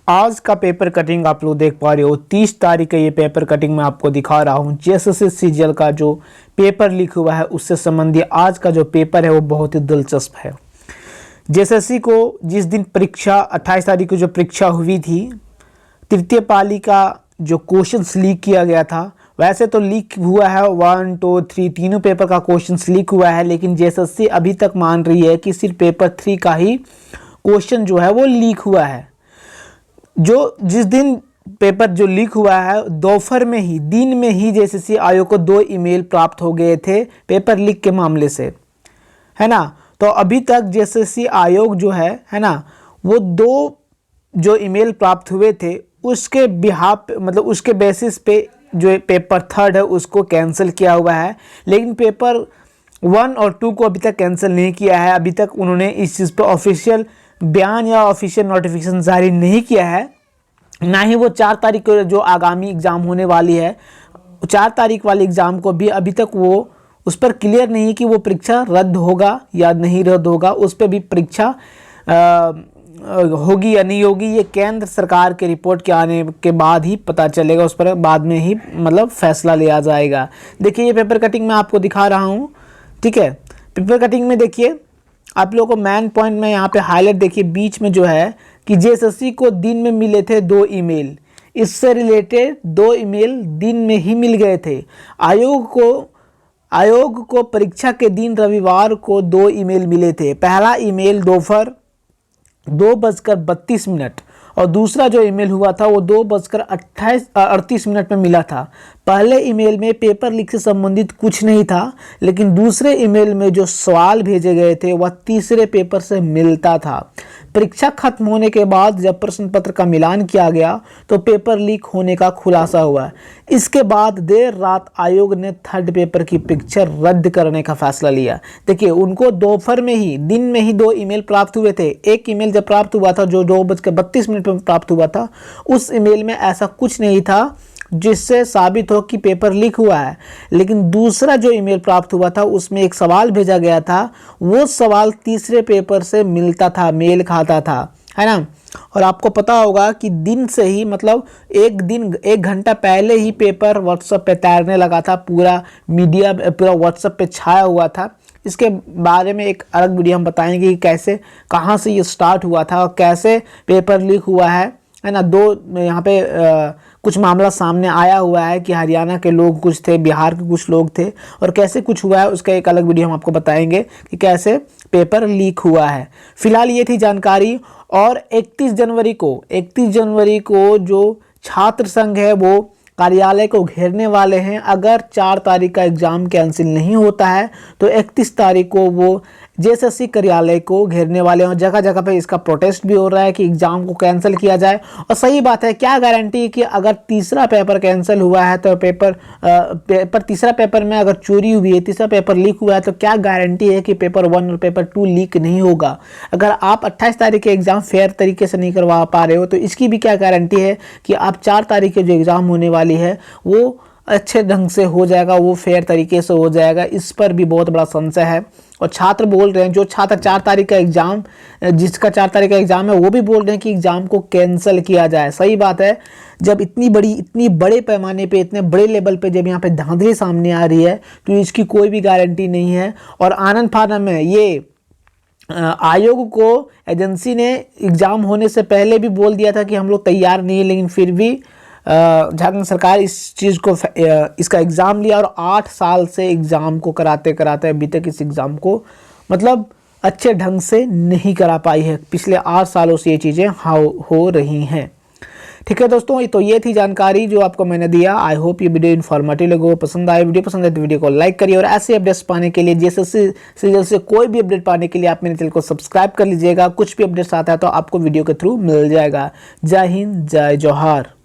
आज का paper cutting आप लोग देख पा रहे हो। 30 तारीख का ये पेपर कटिंग मैं आपको दिखा रहा हूँ। जेएसएससी सीजीएल का जो पेपर लीक हुआ है उससे संबंधित आज का जो पेपर है वो बहुत ही दिलचस्प है। जेएसएससी को जिस दिन परीक्षा 28 तारीख को जो परीक्षा हुई थी, तृतीय पाली का जो क्वेश्चंस लीक किया गया था, वैसे तो लीक हुआ है 1, 2, 3 तीनों पेपर का क्वेश्चंस लीक हुआ है, लेकिन जेएसएससी अभी तक मान रही है कि सिर्फ पेपर 3 का ही क्वेश्चन जो है वो लीक हुआ है। जो जिस दिन पेपर जो लीक हुआ है दोपहर में ही, दिन में ही जेएसएससी आयोग को 2 ईमेल प्राप्त हो गए थे पेपर लीक के मामले से, है ना। तो अभी तक जेएसएससी आयोग जो है ना, वो 2 जो ईमेल प्राप्त हुए थे उसके बिहाफ मतलब उसके बेसिस पे जो पेपर 3 है उसको कैंसिल किया हुआ है, लेकिन पेपर 1 और 2 को अभी तक कैंसिल नहीं किया है। अभी तक उन्होंने इस चीज़ पर ऑफिशियल बयान या ऑफिशियल नोटिफिकेशन जारी नहीं किया है। ना ही वो 4 तारीख को जो आगामी एग्ज़ाम होने वाली है, 4 तारीख वाले एग्ज़ाम को भी अभी तक वो उस पर क्लियर नहीं है कि वो परीक्षा रद्द होगा या नहीं रद्द होगा। उस पर भी परीक्षा होगी या नहीं होगी, ये केंद्र सरकार के रिपोर्ट के आने के बाद ही पता चलेगा। उस पर बाद में ही मतलब फैसला लिया जाएगा। देखिए ये पेपर कटिंग मैं आपको दिखा रहा हूँ, ठीक है। पेपर कटिंग में देखिए आप लोगों को मेन पॉइंट में यहाँ पे हाईलाइट देखिए, बीच में जो है कि जेएसएससी को दिन में मिले थे 2 ईमेल, इससे रिलेटेड 2 ईमेल दिन में ही मिल गए थे। आयोग को परीक्षा के दिन रविवार को 2 ईमेल मिले थे। पहला ईमेल दोपहर 2:32 और दूसरा जो ईमेल हुआ था वो 2:38 में मिला था। पहले ईमेल में पेपर लीक से संबंधित कुछ नहीं था, लेकिन दूसरे ईमेल में जो सवाल भेजे गए थे वह तीसरे पेपर से मिलता था। परीक्षा खत्म होने के बाद जब प्रश्न पत्र का मिलान किया गया तो पेपर लीक होने का खुलासा हुआ। इसके बाद देर रात आयोग ने 3rd पेपर की परीक्षा रद्द करने का फैसला लिया। देखिए उनको दोपहर में ही, दिन में ही 2 ईमेल प्राप्त हुए थे। एक ईमेल जब प्राप्त हुआ था जो 2:32 में प्राप्त हुआ था, उस ईमेल में ऐसा कुछ नहीं था जिससे साबित हो कि पेपर लीक हुआ है, लेकिन दूसरा जो ईमेल प्राप्त हुआ था उसमें एक सवाल भेजा गया था, वो सवाल तीसरे पेपर से मिलता था, मेल खाता था, है ना। और आपको पता होगा कि दिन से ही मतलब 1 घंटा पहले ही पेपर व्हाट्सएप पे तैरने लगा था, पूरा मीडिया पूरा व्हाट्सएप पे छाया हुआ था। इसके बारे में एक अलग वीडियो हम बताएंगे कि कैसे, कहाँ से ये स्टार्ट हुआ था और कैसे पेपर लीक हुआ है ना। 2 यहाँ पे कुछ मामला सामने आया हुआ है कि हरियाणा के लोग कुछ थे, बिहार के कुछ लोग थे, और कैसे कुछ हुआ है उसका एक अलग वीडियो हम आपको बताएंगे कि कैसे पेपर लीक हुआ है। फिलहाल ये थी जानकारी। और 31 जनवरी को जो छात्र संघ है वो कार्यालय को घेरने वाले हैं। अगर 4 तारीख का एग्ज़ाम कैंसिल नहीं होता है तो 31 तारीख को वो जेएसएससी कार्यालय को घेरने वाले हैं। और जगह जगह पे इसका प्रोटेस्ट भी हो रहा है कि एग्ज़ाम को कैंसिल किया जाए। और सही बात है, क्या गारंटी है कि अगर तीसरा पेपर कैंसिल हुआ है तो तीसरा पेपर में अगर चोरी हुई है, तीसरा पेपर लीक हुआ है, तो क्या गारंटी है कि पेपर 1 और पेपर 2 लीक नहीं होगा। अगर आप 28 तारीख के एग्ज़ाम फेयर तरीके से नहीं करवा पा रहे हो तो इसकी भी क्या गारंटी है कि आप 4 तारीख के जो एग्ज़ाम होने वाली है वो अच्छे ढंग से हो जाएगा, वो फेयर तरीके से हो जाएगा। इस पर भी बहुत बड़ा संशय है। और छात्र बोल रहे हैं, जो छात्र 4 तारीख का एग्ज़ाम, जिसका 4 तारीख का एग्ज़ाम है, वो भी बोल रहे हैं कि एग्ज़ाम को कैंसिल किया जाए। सही बात है, जब इतनी बड़े पैमाने पे, इतने बड़े लेवल पे जब यहाँ पे धांधली सामने आ रही है तो इसकी कोई भी गारंटी नहीं है। और आनंद फानन में ये आयोग को एजेंसी ने एग्ज़ाम होने से पहले भी बोल दिया था कि हम लोग तैयार नहीं है, लेकिन फिर भी झारखंड सरकार इस चीज़ को इसका एग्ज़ाम लिया और 8 साल से एग्ज़ाम को कराते कराते अभी तक इस एग्ज़ाम को मतलब अच्छे ढंग से नहीं करा पाई है। पिछले 8 सालों से ये चीज़ें हो रही हैं। ठीक है दोस्तों, तो ये थी जानकारी जो आपको मैंने दिया। आई होप ये वीडियो इन्फॉर्मेटिव लगे, पसंद आए। वीडियो पसंद आए तो वीडियो को लाइक करिए और ऐसे अपडेट्स पाने के लिए, जेएसएससी सीजीएल से कोई भी अपडेट पाने के लिए आप मेरे चैनल को सब्सक्राइब कर लीजिएगा। कुछ भी अपडेट्स आता है तो आपको वीडियो के थ्रू मिल जाएगा। जय हिंद, जय जोहार।